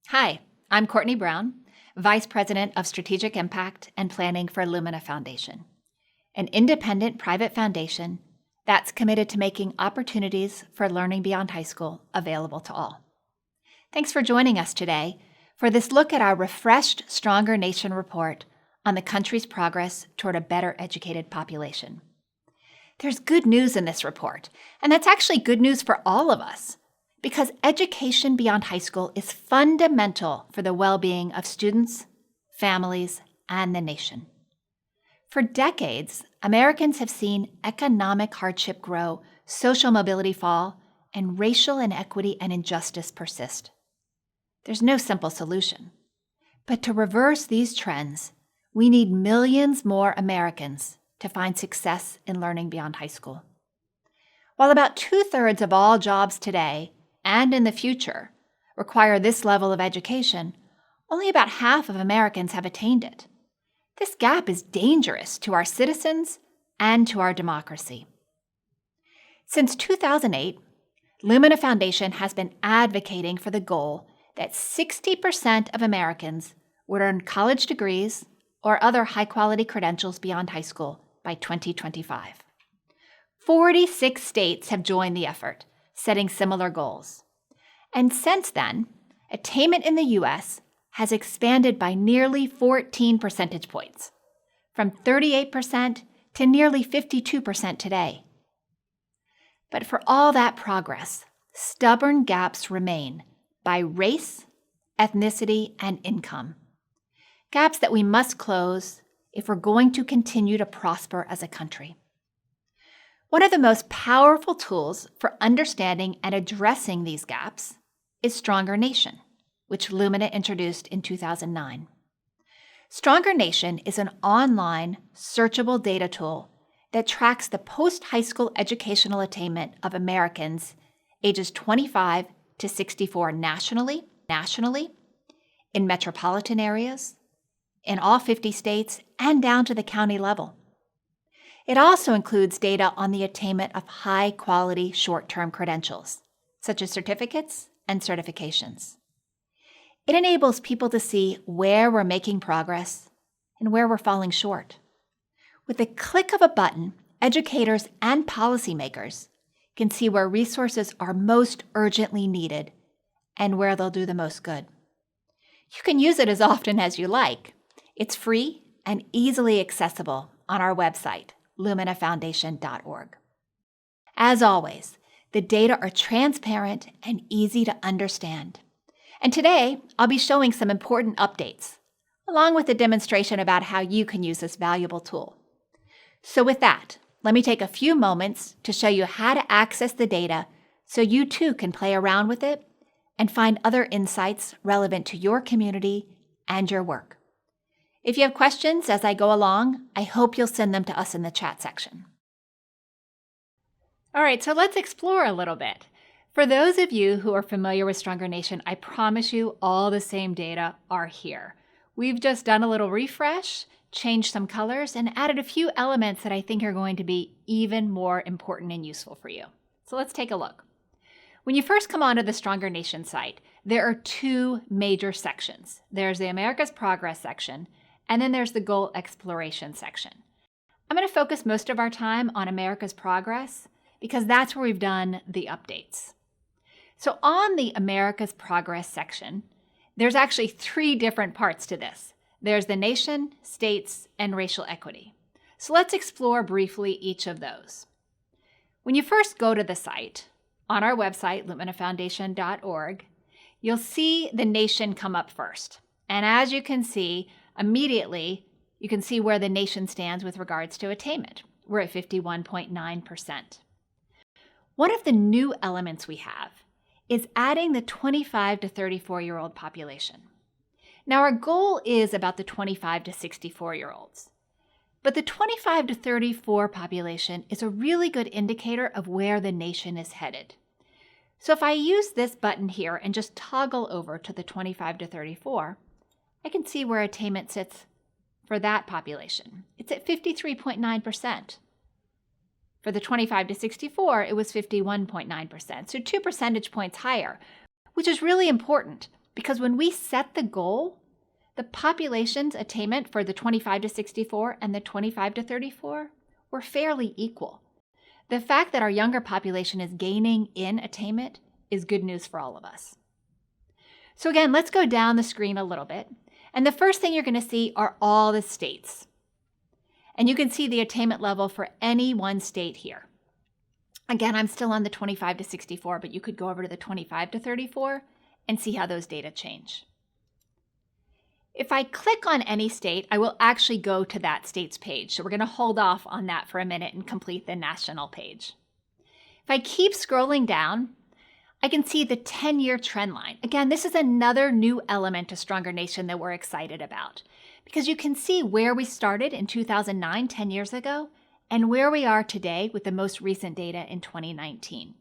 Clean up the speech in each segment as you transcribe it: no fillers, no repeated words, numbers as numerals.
Hi, I'm Courtney Brown, Vice President of Strategic Impact and Planning for Lumina Foundation, an independent private foundation that's committed to making opportunities for learning beyond high school available to all. Thanks for joining us today for this look at our refreshed Stronger Nation report on the country's progress toward a better educated population. There's good news in this report, and that's actually good news for all of us, because education beyond high school is fundamental for the well-being of students, families, and the nation. For decades, Americans have seen economic hardship grow, social mobility fall, and racial inequity and injustice persist. There's no simple solution. But to reverse these trends, we need millions more Americans to find success in learning beyond high school. While about 2/3 of all jobs today and in the future require this level of education, only about half of Americans have attained it. This gap is dangerous to our citizens and to our democracy. Since 2008, Lumina Foundation has been advocating for the goal that 60% of Americans would earn college degrees or other high-quality credentials beyond high school by 2025. 46 states have joined the effort, setting similar goals. And since then, attainment in the U.S. has expanded by nearly 14 percentage points, from 38% to nearly 52% today. But for all that progress, stubborn gaps remain by race, ethnicity, and income. Gaps that we must close if we're going to continue to prosper as a country. One of the most powerful tools for understanding and addressing these gaps is Stronger Nation, which Lumina introduced in 2009. Stronger Nation is an online, searchable data tool that tracks the post-high school educational attainment of Americans ages 25 to 64 nationally, in metropolitan areas, in all 50 states, and down to the county level. It also includes data on the attainment of high-quality short-term credentials, such as certificates and certifications. It enables people to see where we're making progress and where we're falling short. With the click of a button, educators and policymakers can see where resources are most urgently needed and where they'll do the most good. You can use it as often as you like. It's free and easily accessible on our website, luminafoundation.org. As always, the data are transparent and easy to understand. And today, I'll be showing some important updates, along with a demonstration about how you can use this valuable tool. So with that, let me take a few moments to show you how to access the data so you too can play around with it and find other insights relevant to your community and your work. If you have questions as I go along, I hope you'll send them to us in the chat section. All right, so let's explore a little bit. For those of you who are familiar with Stronger Nation, I promise you all the same data are here. We've just done a little refresh, changed some colors, and added a few elements that I think are going to be even more important and useful for you. So let's take a look. When you first come onto the Stronger Nation site, there are two major sections. There's the America's Progress section, and then there's the Goal Exploration section. I'm going to focus most of our time on America's Progress because that's where we've done the updates. So on the America's Progress section, there's actually 3 different parts to this. There's the nation, states, and racial equity. So let's explore briefly each of those. When you first go to the site, on our website, luminafoundation.org, you'll see the nation come up first. And as you can see, immediately, you can see where the nation stands with regards to attainment. We're at 51.9%. One of the new elements we have is adding the 25 to 34-year-old population. Now, our goal is about the 25 to 64-year-olds. But the 25 to 34 population is a really good indicator of where the nation is headed. So if I use this button here and just toggle over to the 25 to 34, I can see where attainment sits for that population. It's at 53.9%. For the 25 to 64, it was 51.9%, so 2 percentage points higher, which is really important because when we set the goal, the population's attainment for the 25 to 64 and the 25 to 34 were fairly equal. The fact that our younger population is gaining in attainment is good news for all of us. So again, let's go down the screen a little bit. And the first thing you're going to see are all the states. And you can see the attainment level for any one state here. Again, I'm still on the 25 to 64, but you could go over to the 25 to 34 and see how those data change. If I click on any state, I will actually go to that state's page. So we're going to hold off on that for a minute and complete the national page. If I keep scrolling down, I can see the 10-year trend line. Again, this is another new element to Stronger Nation that we're excited about, because you can see where we started in 2009, 10 years ago, and where we are today with the most recent data in 2019.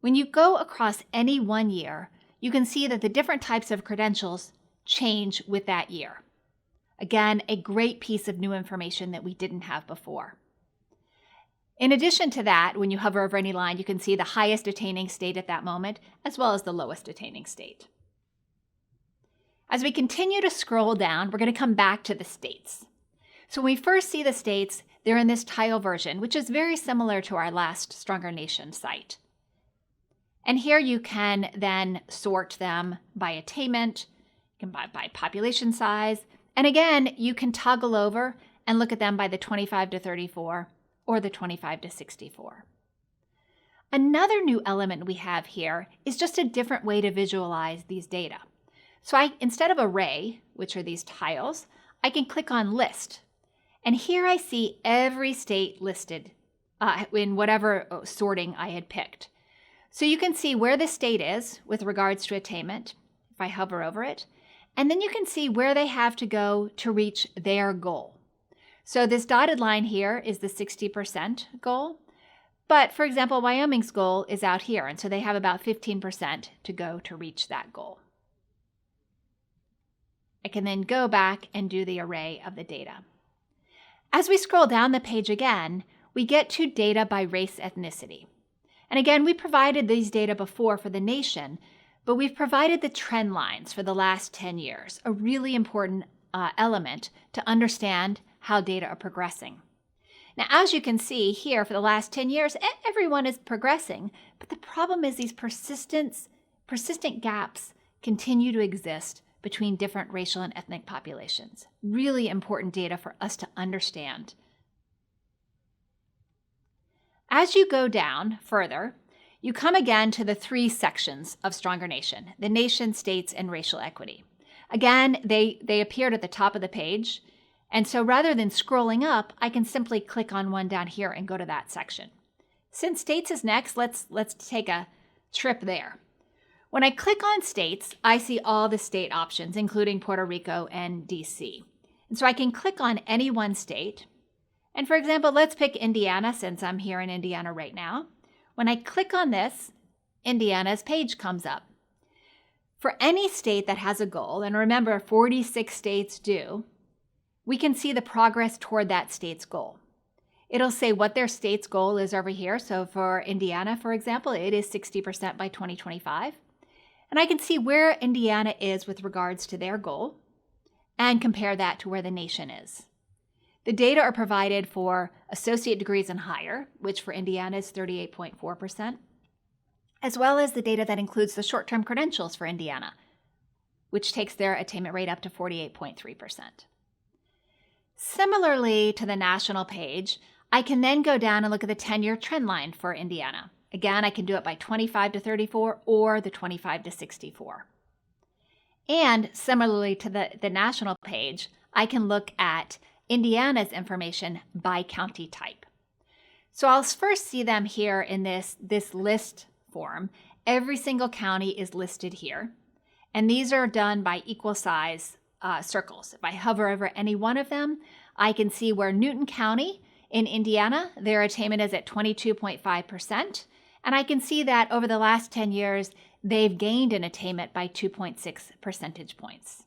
When you go across any one year, you can see that the different types of credentials change with that year. Again, a great piece of new information that we didn't have before. In addition to that, when you hover over any line, you can see the highest attaining state at that moment, as well as the lowest attaining state. As we continue to scroll down, we're going to come back to the states. So when we first see the states, they're in this tile version, which is very similar to our last Stronger Nation site. And here you can then sort them by attainment, you can by population size, and again, you can toggle over and look at them by the 25 to 34 or the 25 to 64. Another new element we have here is just a different way to visualize these data. So instead of array, which are these tiles, I can click on list. And here I see every state listed in whatever sorting I had picked. So you can see where the state is with regards to attainment, if I hover over it, and then you can see where they have to go to reach their goal. So this dotted line here is the 60% goal, but for example, Wyoming's goal is out here, and so they have about 15% to go to reach that goal. I can then go back and do the array of the data. As we scroll down the page again, we get to data by race ethnicity. And again, we provided these data before for the nation, but we've provided the trend lines for the last 10 years, a really important element to understand how data are progressing. Now, as you can see here, for the last 10 years, everyone is progressing, but the problem is these persistent gaps continue to exist between different racial and ethnic populations. Really important data for us to understand. As you go down further, you come again to the three sections of Stronger Nation: the nation, states, and racial equity. Again, they appeared at the top of the page, and so rather than scrolling up, I can simply click on one down here and go to that section. Since states is next, let's take a trip there. When I click on states, I see all the state options, including Puerto Rico and DC. And so I can click on any one state. And for example, let's pick Indiana, since I'm here in Indiana right now. When I click on this, Indiana's page comes up. For any state that has a goal, and remember 46 states do, we can see the progress toward that state's goal. It'll say what their state's goal is over here. So for Indiana, for example, it is 60% by 2025. And I can see where Indiana is with regards to their goal and compare that to where the nation is. The data are provided for associate degrees and higher, which for Indiana is 38.4%, as well as the data that includes the short-term credentials for Indiana, which takes their attainment rate up to 48.3%. Similarly to the national page, I can then go down and look at the 10-year trend line for Indiana. Again, I can do it by 25 to 34 or the 25 to 64. And similarly to the national page, I can look at Indiana's information by county type. So I'll first see them here in this list form. Every single county is listed here. And these are done by equal size circles. If I hover over any one of them, I can see where Newton County in Indiana, their attainment is at 22.5%. And I can see that over the last 10 years, they've gained an attainment by 2.6 percentage points.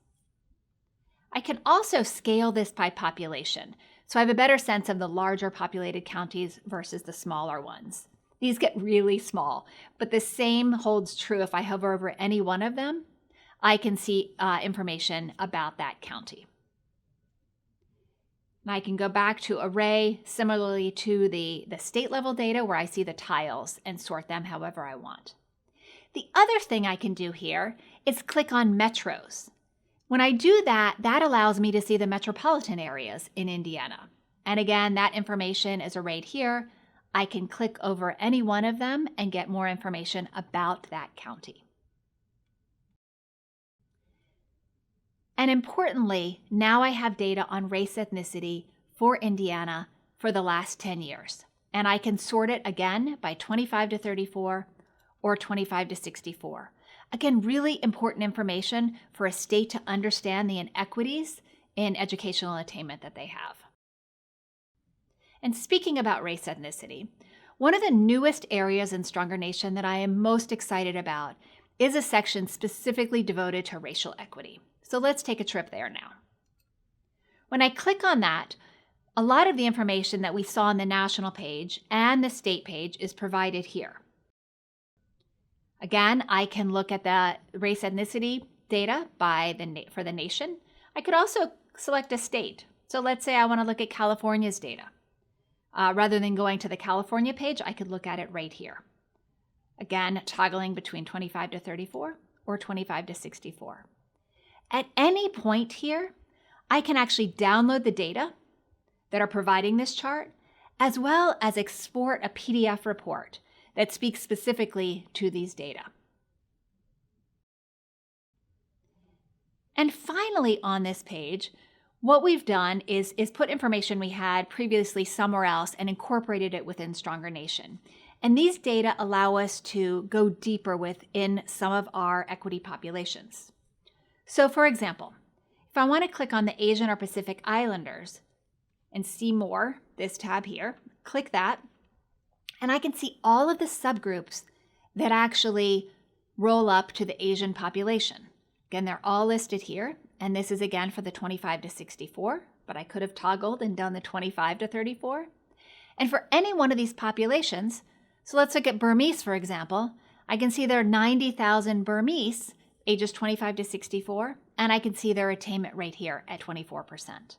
I can also scale this by population, so I have a better sense of the larger populated counties versus the smaller ones. These get really small, but the same holds true if I hover over any one of them. I can see information about that county. And I can go back to array similarly to the state level data where I see the tiles and sort them however I want. The other thing I can do here is click on metros. When I do that, that allows me to see the metropolitan areas in Indiana. And again, that information is arrayed here. I can click over any one of them and get more information about that county. And importantly, now I have data on race ethnicity for Indiana for the last 10 years. And I can sort it again by 25 to 34 or 25 to 64. Again, really important information for a state to understand the inequities in educational attainment that they have. And speaking about race ethnicity, one of the newest areas in Stronger Nation that I am most excited about is a section specifically devoted to racial equity. So let's take a trip there now. When I click on that, a lot of the information that we saw on the national page and the state page is provided here. Again, I can look at the race ethnicity data for the nation. I could also select a state. So let's say I want to look at California's data. Rather than going to the California page, I could look at it right here. Again, toggling between 25 to 34 or 25 to 64. At any point here, I can actually download the data that are providing this chart, as well as export a PDF report that speaks specifically to these data. And finally on this page, what we've done is put information we had previously somewhere else and incorporated it within Stronger Nation. And these data allow us to go deeper within some of our equity populations. So for example, if I want to click on the Asian or Pacific Islanders and see more, this tab here, click that, and I can see all of the subgroups that actually roll up to the Asian population. Again, they're all listed here, and this is again for the 25 to 64, but I could have toggled and done the 25 to 34. And for any one of these populations, so let's look at Burmese, for example, I can see there are 90,000 Burmese, ages 25 to 64, and I can see their attainment rate here at 24%.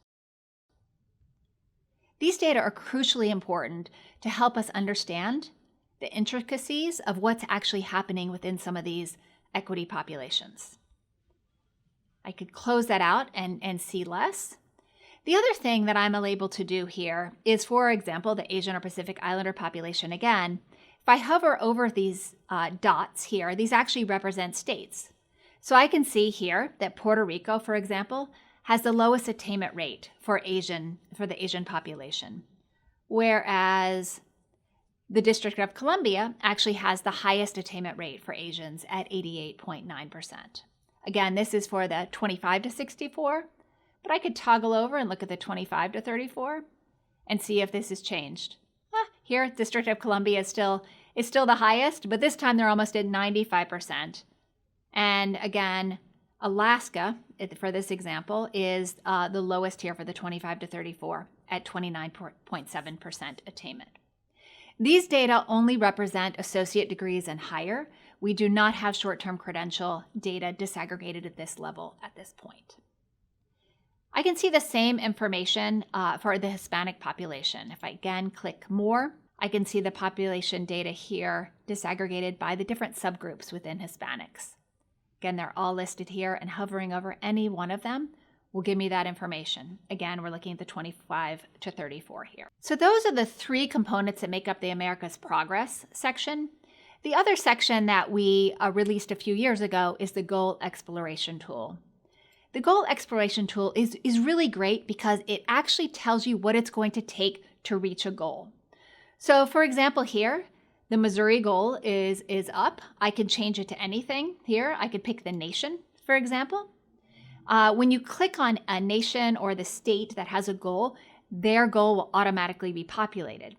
These data are crucially important to help us understand the intricacies of what's actually happening within some of these equity populations. I could close that out and see less. The other thing that I'm able to do here is, for example, the Asian or Pacific Islander population again. If I hover over these dots here, these actually represent states. So I can see here that Puerto Rico, for example, has the lowest attainment rate for the Asian population, whereas the District of Columbia actually has the highest attainment rate for Asians at 88.9%. Again, this is for the 25 to 64, but I could toggle over and look at the 25 to 34 and see if this has changed. Here, District of Columbia is still the highest, but this time they're almost at 95%. And again, Alaska, for this example, is the lowest here for the 25 to 34 at 29.7% attainment. These data only represent associate degrees and higher. We do not have short-term credential data disaggregated at this level at this point. I can see the same information for the Hispanic population. If I again click more, I can see the population data here disaggregated by the different subgroups within Hispanics. Again, they're all listed here, and hovering over any one of them will give me that information. Again, we're looking at the 25 to 34 here. So those are the three components that make up the America's Progress section. The other section that we released a few years ago is the Goal Exploration Tool. The Goal Exploration Tool is really great because it actually tells you what it's going to take to reach a goal. So for example here, the Missouri goal is up. I can change it to anything here. I could pick the nation, for example. When you click on a nation or the state that has a goal, their goal will automatically be populated.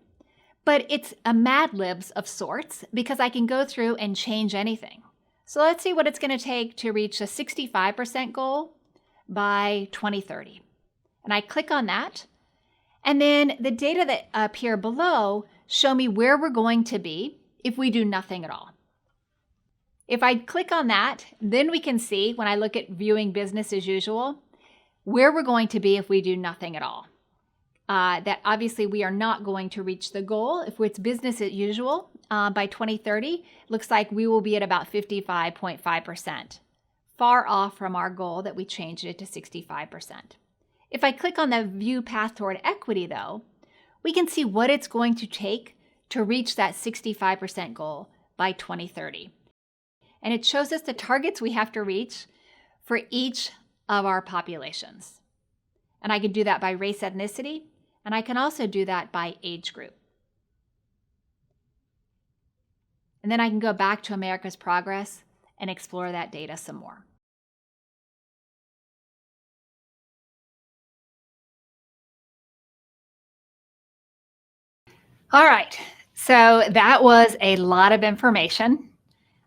But it's a Mad Libs of sorts because I can go through and change anything. So let's see what it's going to take to reach a 65% goal by 2030. And I click on that. And then the data that appear below show me where we're going to be if we do nothing at all. If I click on that, then we can see when I look at viewing business as usual, where we're going to be if we do nothing at all. That obviously we are not going to reach the goal. If it's business as usual by 2030, looks like we will be at about 55.5%, far off from our goal that we changed it to 65%. If I click on the view path toward equity though, we can see what it's going to take to reach that 65% goal by 2030. And it shows us the targets we have to reach for each of our populations. And I can do that by race, ethnicity, and I can also do that by age group. And then I can go back to America's Progress and explore that data some more. All right, so that was a lot of information.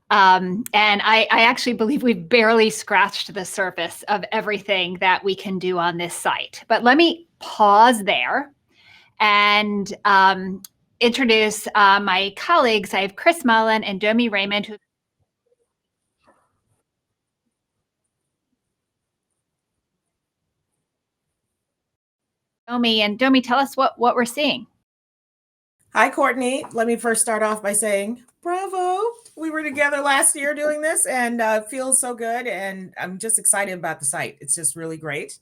And I actually believe we've barely scratched the surface of everything that we can do on this site. But let me pause there and introduce my colleagues. I have Chris Mullin and Raymond. Domi, tell us what we're seeing. Hi, Courtney. Let me first start off by saying, bravo. We were together last year doing this and feels so good. And I'm just excited about the site. It's just really great.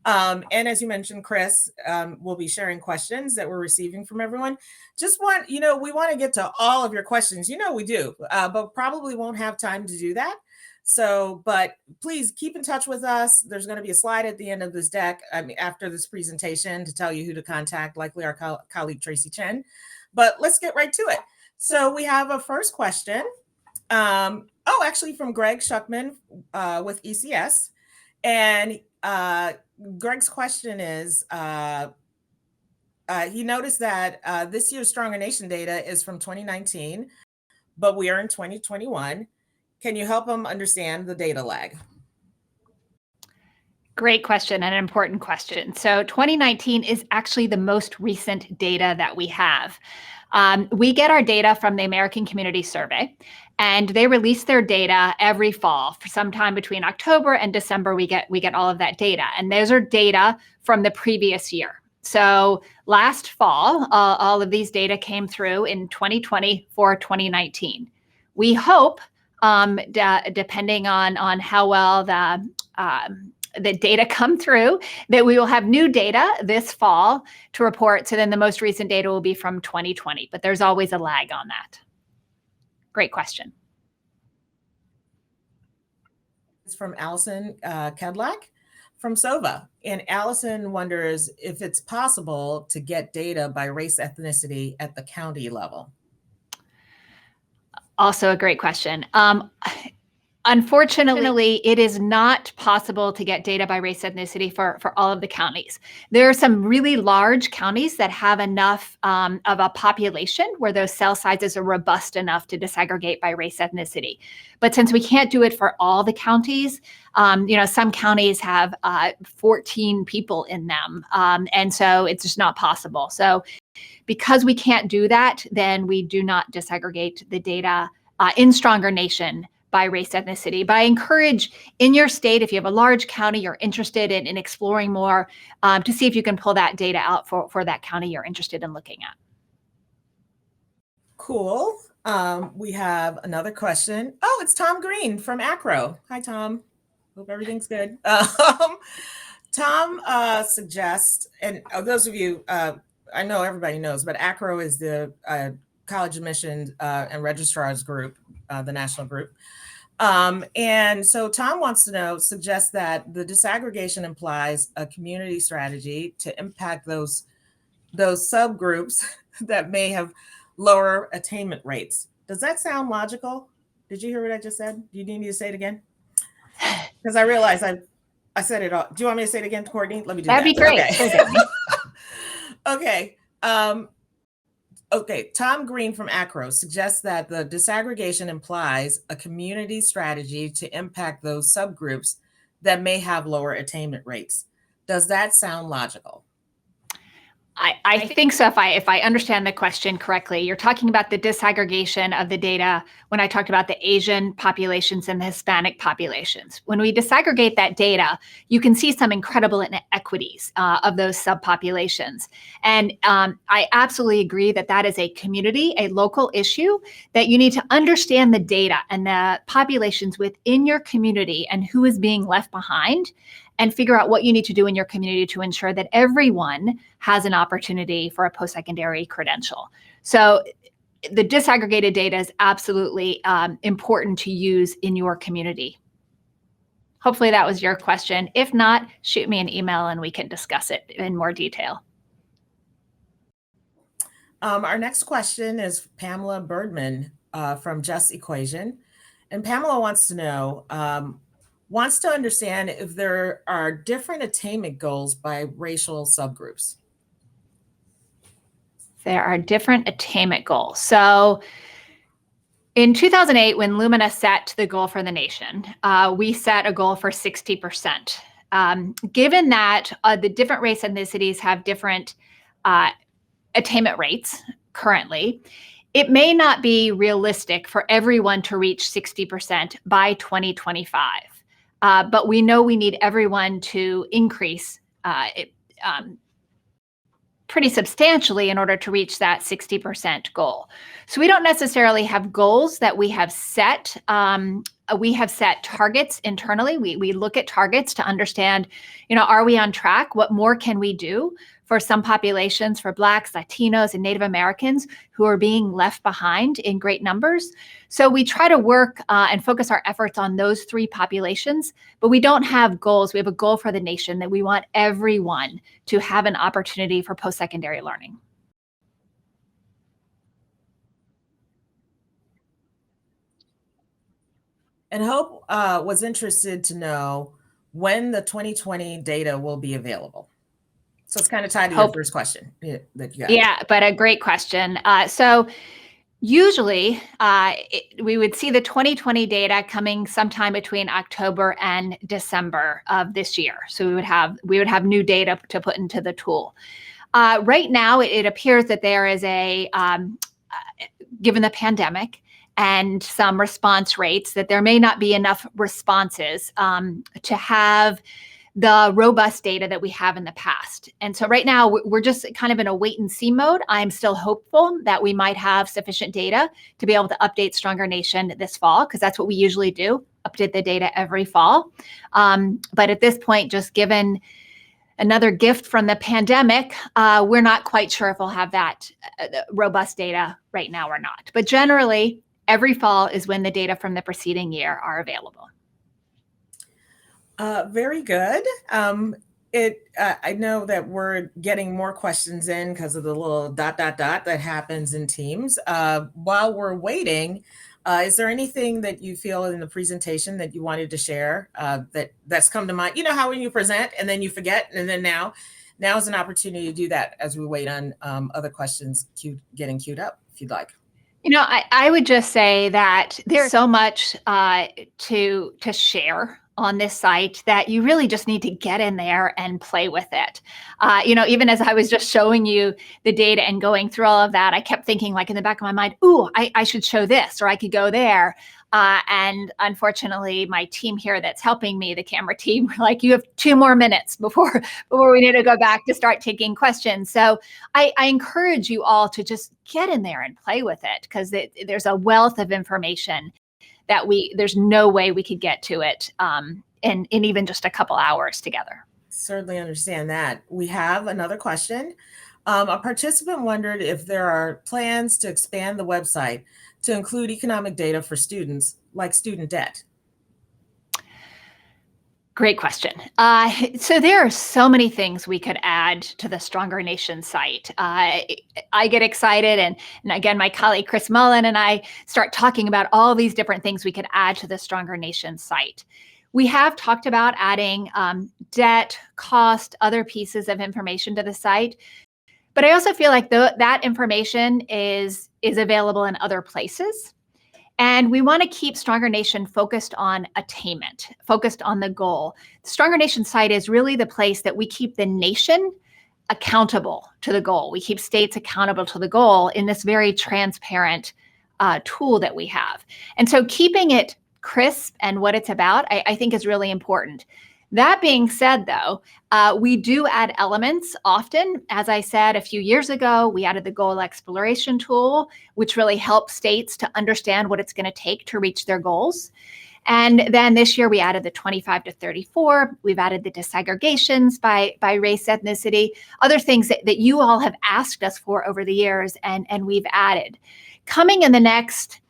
And as you mentioned, Chris, we'll be sharing questions that we're receiving from everyone. We want to get to all of your questions. We do, but probably won't have time to do that. So, but please keep in touch with us. There's going to be a slide at the end of this deck, after this presentation, to tell you who to contact, likely our colleague, Tracy Chen. But let's get right to it. So we have a first question. Actually from Greg Shuckman with ECS. And Greg's question is, he noticed that this year's Stronger Nation data is from 2019, but we are in 2021. Can you help him understand the data lag? Great question and an important question. So 2019 is actually the most recent data that we have. We get our data from the American Community Survey, and they release their data every fall. For sometime between October and December, we get all of that data, and those are data from the previous year. So last fall, all of these data came through in 2020 for 2019. We hope, depending on how well the data come through, that we will have new data this fall to report. So then the most recent data will be from 2020, but there's always a lag on that. Great question. It's from Allison Kedlak from SOVA. And Allison wonders if it's possible to get data by race, ethnicity at the county level. Also a great question. Unfortunately, it is not possible to get data by race ethnicity for all of the counties. There are some really large counties that have enough of a population where those cell sizes are robust enough to disaggregate by race ethnicity. But since we can't do it for all the counties, some counties have 14 people in them. And so it's just not possible. So because we can't do that, then we do not disaggregate the data in Stronger Nation by race ethnicity. But I encourage in your state, if you have a large county you're interested in exploring more, to see if you can pull that data out for that county you're interested in looking at. Cool. We have another question. Oh, it's Tom Green from Acro. Hi, Tom. Hope everything's good. Tom suggests, and those of you, I know everybody knows, but Acro is the college admissions and registrars group, the national group. And so Tom wants to suggests that the disaggregation implies a community strategy to impact those subgroups that may have lower attainment rates. Does that sound logical? Did you hear what I just said? Do you need me to say it again? Because I realized I said it all. Do you want me to say it again, Courtney? Let me do that. That'd be great. Okay. Okay. Tom Green from Acro suggests that the disaggregation implies a community strategy to impact those subgroups that may have lower attainment rates. Does that sound logical? I think so. If I understand the question correctly, you're talking about the disaggregation of the data when I talked about the Asian populations and the Hispanic populations. When we disaggregate that data, you can see some incredible inequities of those subpopulations. And I absolutely agree that that is a community, a local issue, that you need to understand the data and the populations within your community and who is being left behind, and figure out what you need to do in your community to ensure that everyone has an opportunity for a post-secondary credential. So the disaggregated data is absolutely important to use in your community. Hopefully that was your question. If not, shoot me an email and we can discuss it in more detail. Our next question is Pamela Birdman from Just Equation. And Pamela wants to know, wants to understand if there are different attainment goals by racial subgroups. There are different attainment goals. So in 2008, when Lumina set the goal for the nation, we set a goal for 60%. Given that the different race ethnicities have different attainment rates currently, it may not be realistic for everyone to reach 60% by 2025. But we know we need everyone to increase pretty substantially in order to reach that 60% goal. So we don't necessarily have goals that we have set. We have set targets internally. We look at targets to understand, are we on track? What more can we do for some populations, for Blacks, Latinos, and Native Americans who are being left behind in great numbers? So we try to work and focus our efforts on those three populations, but we don't have goals. We have a goal for the nation that we want everyone to have an opportunity for post-secondary learning. And Hope was interested to know when the 2020 data will be available. So it's kind of tied to your first question that you got. Yeah, but a great question. So usually we would see the 2020 data coming sometime between October and December of this year. So we would have new data to put into the tool. Right now, it appears that there is given the pandemic and some response rates, that there may not be enough responses to have the robust data that we have in the past. And so right now we're just kind of in a wait and see mode. I'm still hopeful that we might have sufficient data to be able to update Stronger Nation this fall, because that's what we usually do, update the data every fall. But at this point, just given another gift from the pandemic, we're not quite sure if we'll have that robust data right now or not. But generally, every fall is when the data from the preceding year are available. Very good. I know that we're getting more questions in because of the little ... that happens in Teams. While we're waiting, is there anything that you feel in the presentation that you wanted to share that's come to mind? You know how when you present and then you forget, and then now is an opportunity to do that as we wait on other questions getting queued up, if you'd like. I would just say that there's so much to share on this site that you really just need to get in there and play with it. Even as I was just showing you the data and going through all of that, I kept thinking, like, in the back of my mind, ooh, I should show this, or I could go there. And unfortunately, my team here that's helping me, the camera team, were like, you have 2 more minutes before we need to go back to start taking questions. So I encourage you all to just get in there and play with it, because there's a wealth of information that there's no way we could get to it in even just a couple hours together. Certainly understand that. We have another question. A participant wondered if there are plans to expand the website to include economic data for students, like student debt. Great question. So there are so many things we could add to the Stronger Nation site. I get excited, and again, my colleague Chris Mullin and I start talking about all these different things we could add to the Stronger Nation site. We have talked about adding debt, cost, other pieces of information to the site, but I also feel like that information is available in other places. And we want to keep Stronger Nation focused on attainment, focused on the goal. The Stronger Nation site is really the place that we keep the nation accountable to the goal. We keep states accountable to the goal in this very transparent tool that we have. And so keeping it crisp and what it's about, I think is really important. That being said, though, we do add elements often. As I said, a few years ago, we added the goal exploration tool, which really helps states to understand what it's going to take to reach their goals. And then this year we added the 25 to 34. We've added the disaggregations by race, ethnicity, other things that you all have asked us for over the years, and we've added. Coming in the next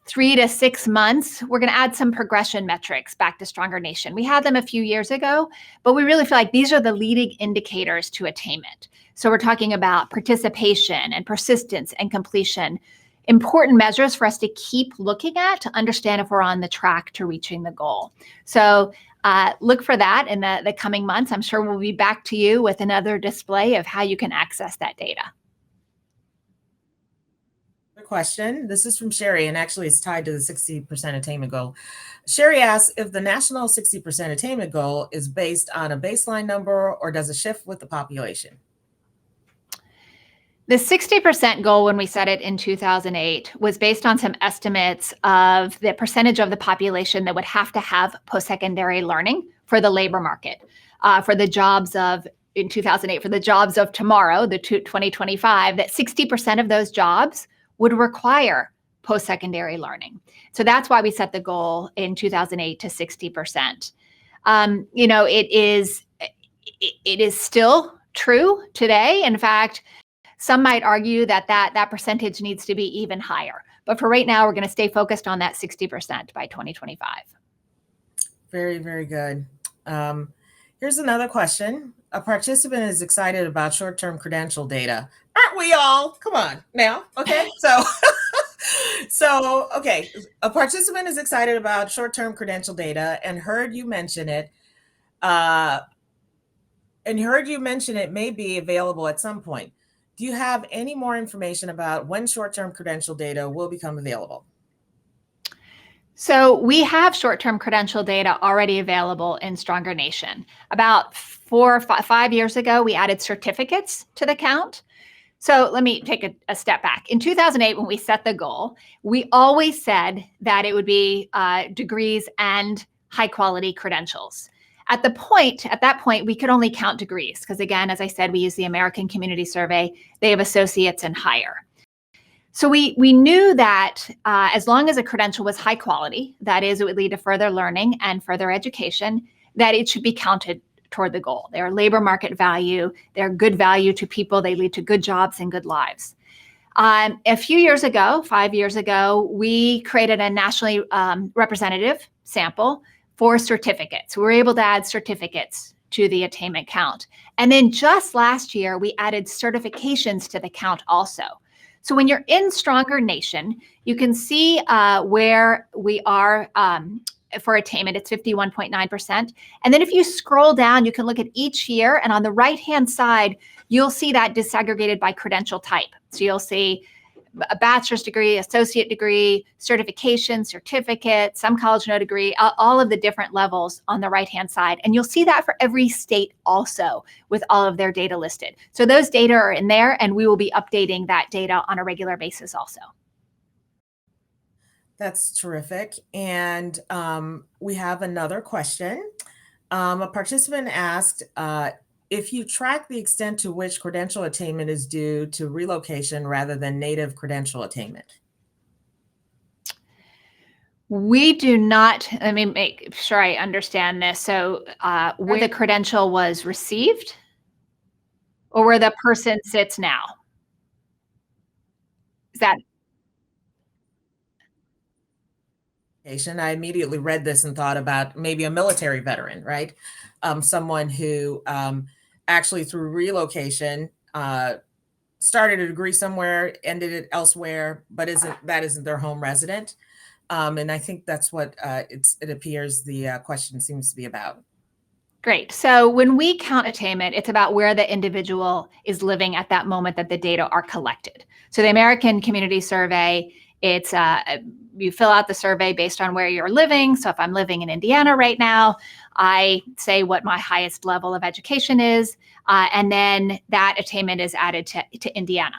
3 to 6 months, we're going to add some progression metrics back to Stronger Nation. We had them a few years ago, but we really feel like these are the leading indicators to attainment. So we're talking about participation and persistence and completion, important measures for us to keep looking at to understand if we're on the track to reaching the goal. So look for that in the coming months. I'm sure we'll be back to you with another display of how you can access that data. Question. This is from Sherry, and actually it's tied to the 60% attainment goal. Sherry asks if the national 60% attainment goal is based on a baseline number or does it shift with the population? The 60% goal, when we set it in 2008, was based on some estimates of the percentage of the population that would have to have post-secondary learning for the labor market, for the jobs of, in 2008, for the jobs of tomorrow, the 2025, that 60% of those jobs would require post-secondary learning. So that's why we set the goal in 2008 to 60%. It is still true today. In fact, some might argue that percentage needs to be even higher. But for right now, we're going to stay focused on that 60% by 2025. Very, very good. Here's another question. A participant is excited about short-term credential data. Aren't we all? Come on now. Okay. Okay. A participant is excited about short-term credential data and heard you mention it. May be available at some point. Do you have any more information about when short-term credential data will become available? So we have short-term credential data already available in Stronger Nation. About 4 or 5 years ago, we added certificates to the count. So let me take a step back. In 2008, when we set the goal, we always said that it would be degrees and high-quality credentials. At that point, we could only count degrees because, again, as I said, we use the American Community Survey. They have associates and higher. So we knew that as long as a credential was high quality, that is, it would lead to further learning and further education, that it should be counted toward the goal. They're labor market value. They're good value to people. They lead to good jobs and good lives. A few years ago, 5 years ago, we created a nationally representative sample for certificates. We were able to add certificates to the attainment count. And then just last year, we added certifications to the count also. So when you're in Stronger Nation, you can see where we are for attainment. It's 51.9%. And then if you scroll down, you can look at each year. And on the right-hand side, you'll see that disaggregated by credential type. So you'll see a bachelor's degree, associate degree, certification, certificate, some college no degree, all of the different levels on the right-hand side. And you'll see that for every state also with all of their data listed. So those data are in there, and we will be updating that data on a regular basis also. That's terrific. And we have another question. A participant asked, if you track the extent to which credential attainment is due to relocation rather than native credential attainment. We do not. Let me make sure I understand this. So where the credential was received or where the person sits now? Is that? I immediately read this and thought about maybe a military veteran, right? Someone who actually through relocation started a degree somewhere, ended it elsewhere, but isn't their home resident. And I think that's what it appears the question seems to be about. Great. So when we count attainment, it's about where the individual is living at that moment that the data are collected. So the American Community Survey It's you fill out the survey based on where you're living. So if I'm living in Indiana right now, I say what my highest level of education is, and then that attainment is added to Indiana.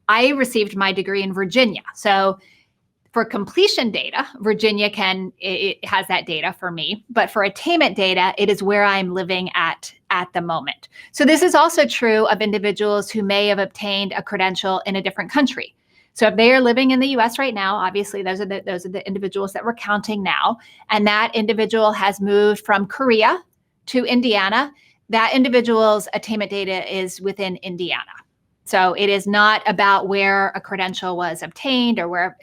I received my degree in Virginia. So for completion data, Virginia it has that data for me, but for attainment data, it is where I'm living at the moment. So this is also true of individuals who may have obtained a credential in a different country. So if they are living in the US right now, obviously those are the individuals that we're counting now, and that individual has moved from Korea to Indiana, that individual's attainment data is within Indiana. So it is not about where a credential was obtained or where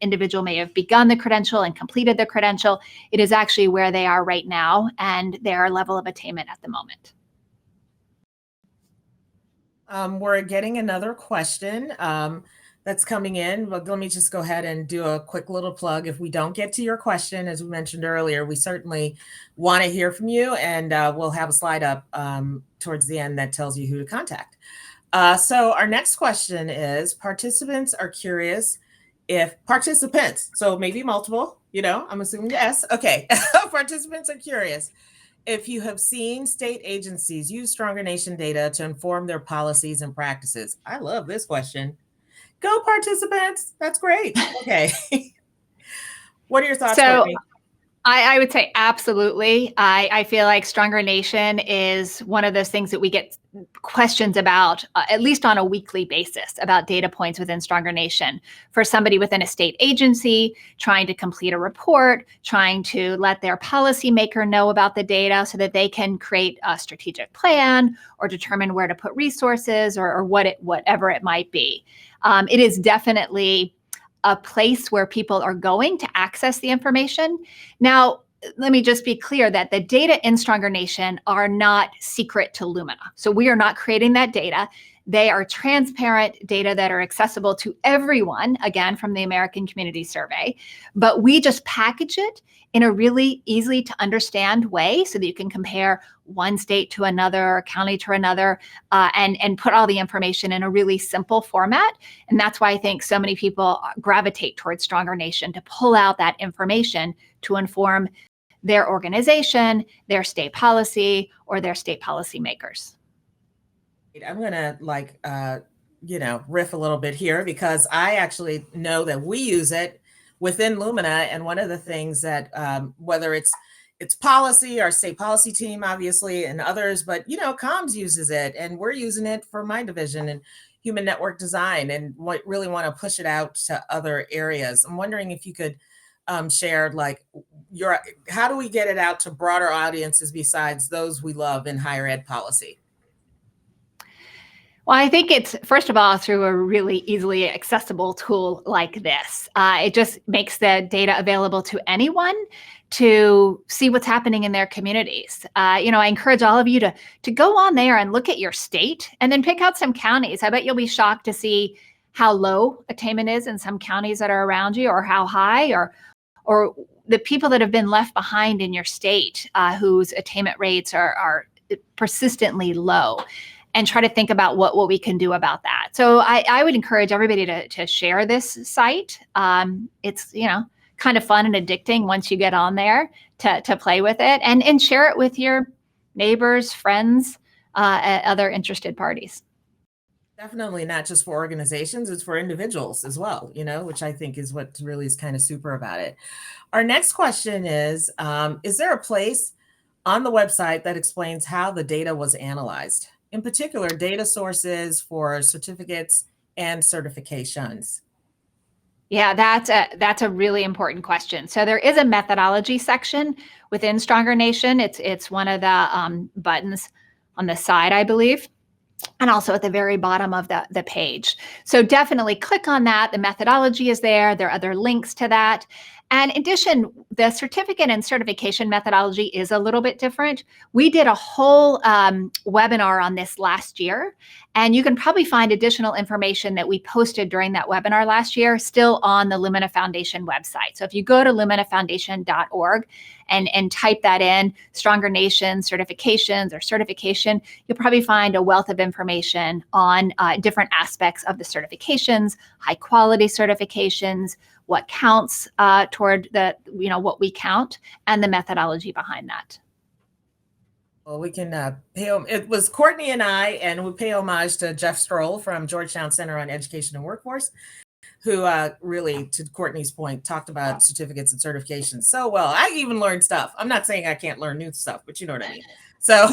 individual may have begun the credential and completed the credential. It is actually where they are right now and their level of attainment at the moment. We're getting another question that's coming in, but let me just go ahead and do a quick little plug. If we don't get to your question, as we mentioned earlier, we certainly want to hear from you, and we'll have a slide up towards the end that tells you who to contact. So our next question is, participants are curious if participants, so maybe multiple, I'm assuming yes. Okay. Participants are curious if you have seen state agencies use Stronger Nation data to inform their policies and practices. I love this question. Go participants. That's great. Okay. What are your thoughts, Courtney? I would say absolutely. I feel like Stronger Nation is one of those things that we get questions about, at least on a weekly basis, about data points within Stronger Nation. For somebody within a state agency trying to complete a report, trying to let their policymaker know about the data so that they can create a strategic plan or determine where to put resources or whatever it might be. It is definitely a place where people are going to access the information. Now, let me just be clear that the data in Stronger Nation are not secret to Lumina. So we are not creating that data. They are transparent data that are accessible to everyone, again, from the American Community Survey. But we just package it in a really easy to understand way so that you can compare one state to another, county to another, and put all the information in a really simple format. And that's why I think so many people gravitate towards Stronger Nation, to pull out that information to inform their organization, their state policy, or their state policymakers. I'm going to riff a little bit here, because I actually know that we use it within Lumina. And one of the things that, whether it's policy, our state policy team, obviously, and others, but, comms uses it, and we're using it for my division and human network design, and really want to push it out to other areas. I'm wondering if you could share how do we get it out to broader audiences besides those we love in higher ed policy? Well, I think it's, first of all, through a really easily accessible tool like this. It just makes the data available to anyone to see what's happening in their communities. I encourage all of you to go on there and look at your state and then pick out some counties. I bet you'll be shocked to see how low attainment is in some counties that are around you, or how high, or the people that have been left behind in your state whose attainment rates are persistently low. And try to think about what we can do about that. So I would encourage everybody to share this site. It's kind of fun and addicting once you get on there to play with it, and share it with your neighbors, friends, other interested parties. Definitely not just for organizations, it's for individuals as well, which I think is what really is kind of super about it. Our next question is there a place on the website that explains how the data was analyzed? In particular, data sources for certificates and certifications. Yeah, that's a really important question. So there is a methodology section within Stronger Nation. It's one of the buttons on the side, I believe, and also at the very bottom of the page. So definitely click on that. The methodology is there. There are other links to that. And in addition, the certificate and certification methodology is a little bit different. We did a whole webinar on this last year, and you can probably find additional information that we posted during that webinar last year still on the Lumina Foundation website. So if you go to luminafoundation.org and type that in, Stronger Nation certifications or certification, you'll probably find a wealth of information on different aspects of the certifications, high quality certifications, what counts toward what we count, and the methodology behind that. Well, we can it was Courtney and I, and we pay homage to Jeff Stroll from Georgetown Center on Education and Workforce, who really, to Courtney's point, talked about certificates and certifications so well. I even learned stuff. I'm not saying I can't learn new stuff, but you know what I mean. So,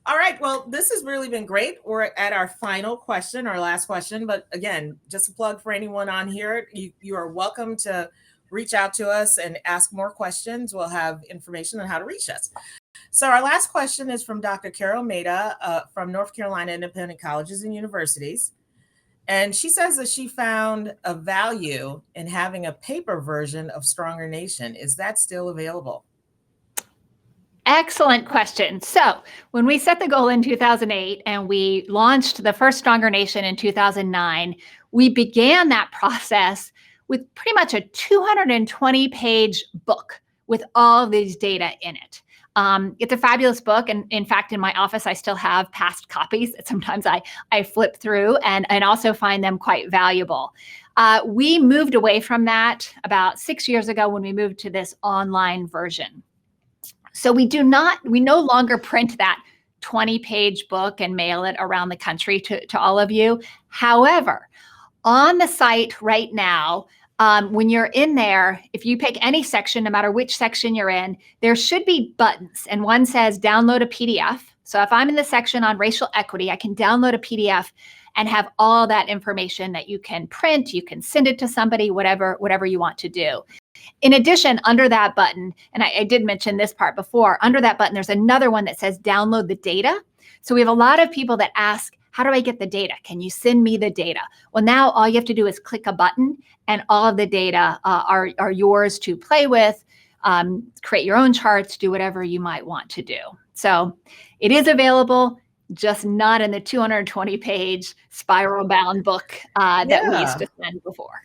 all right. Well, this has really been great. We're at our final question, our last question. But again, just a plug for anyone on here. You are welcome to reach out to us and ask more questions. We'll have information on how to reach us. So our last question is from Dr. Carol Maida from North Carolina Independent Colleges and Universities. And she says that she found a value in having a paper version of Stronger Nation. Is that still available? Excellent question. So when we set the goal in 2008 and we launched the first Stronger Nation in 2009, we began that process with pretty much a 220-page book with all of these data in it. It's a fabulous book. And in fact, in my office, I still have past copies that sometimes I flip through and also find them quite valuable. We moved away from that about 6 years ago when we moved to this online version. So we no longer print that 20-page book and mail it around the country to all of you. However, on the site right now, when you're in there, if you pick any section, no matter which section you're in, there should be buttons. And one says download a PDF. So if I'm in the section on racial equity, I can download a PDF and have all that information that you can print, you can send it to somebody, whatever you want to do. In addition, under that button, and I did mention this part before, under that button, there's another one that says download the data. So we have a lot of people that ask, how do I get the data? Can you send me the data? Well, now all you have to do is click a button and all of the data are yours to play with, create your own charts, do whatever you might want to do. So it is available, just not in the 220-page spiral-bound book that we used to send before.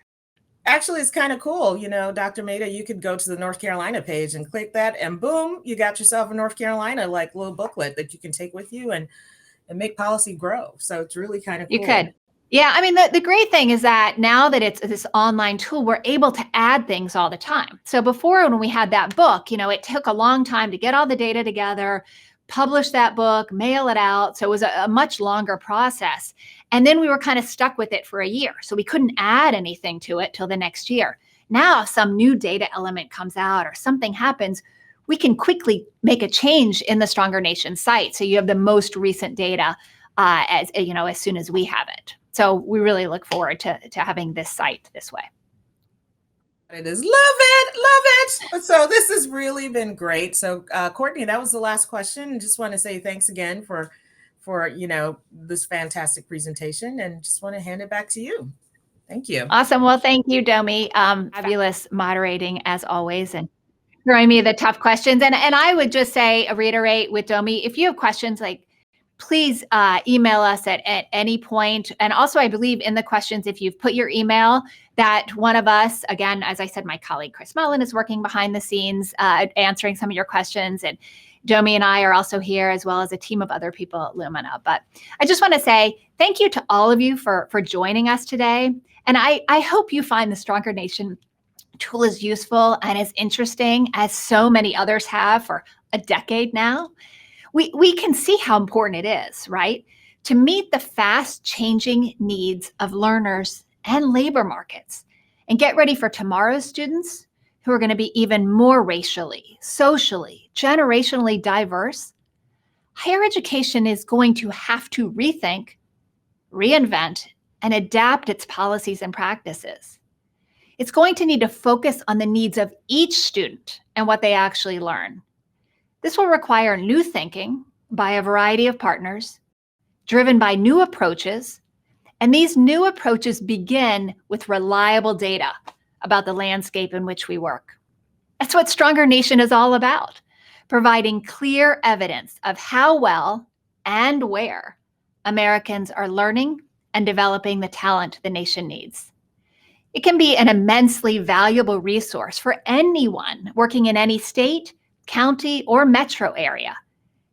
Actually, it's kind of cool. You know, Dr. Maida, you could go to the North Carolina page and click that and boom, you got yourself a North Carolina like little booklet that you can take with you and make policy grow. So it's really kind of cool. You could. Yeah, I mean, the great thing is that now that it's this online tool, we're able to add things all the time. So before, when we had that book, it took a long time to get all the data together, publish that book, mail it out. So it was a much longer process. And then we were kind of stuck with it for a year. So we couldn't add anything to it till the next year. Now, if some new data element comes out or something happens, we can quickly make a change in the Stronger Nation site. So you have the most recent data as soon as we have it. So we really look forward to having this site this way. It is. Love it. So this has really been great. So Courtney, that was the last question. Just want to say thanks again for this fantastic presentation, and just want to hand it back to you. Thank you. Awesome. Well, thank you, Domi. Fabulous moderating as always, and throwing me the tough questions. And I would just say, reiterate with Domi, if you have questions, please email us at any point. And also, I believe in the questions, if you've put your email, that one of us, again, as I said, my colleague Chris Mullin is working behind the scenes, answering some of your questions. And Domi and I are also here, as well as a team of other people at Lumina. But I just want to say thank you to all of you for joining us today. And I hope you find the Stronger Nation tool as useful and as interesting as so many others have for a decade now. We can see how important it is, right? To meet the fast changing needs of learners and labor markets, and get ready for tomorrow's students who are going to be even more racially, socially, generationally diverse. Higher education is going to have to rethink, reinvent, and adapt its policies and practices. It's going to need to focus on the needs of each student and what they actually learn. This will require new thinking by a variety of partners, driven by new approaches, and these new approaches begin with reliable data about the landscape in which we work. That's what Stronger Nation is all about, providing clear evidence of how well and where Americans are learning and developing the talent the nation needs. It can be an immensely valuable resource for anyone working in any state, county, or metro area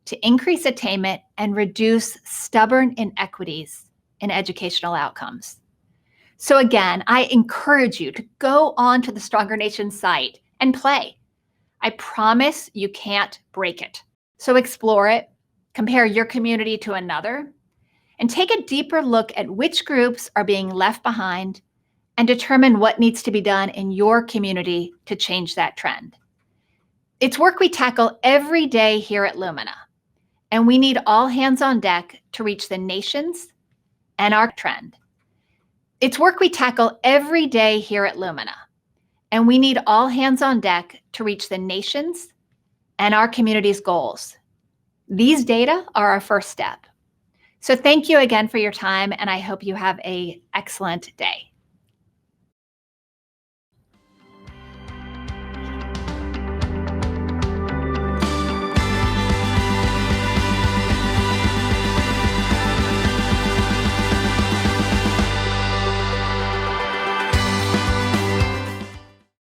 to increase attainment and reduce stubborn inequities in educational outcomes. So again, I encourage you to go on to the Stronger Nation site and play. I promise you can't break it. So explore it, compare your community to another, and take a deeper look at which groups are being left behind and determine what needs to be done in your community to change that trend. It's work we tackle every day here at Lumina, and we need all hands on deck to reach the nations and our trend. It's work we tackle every day here at Lumina, and we need all hands on deck to reach the nations and our community's goals. These data are our first step. So thank you again for your time, and I hope you have an excellent day.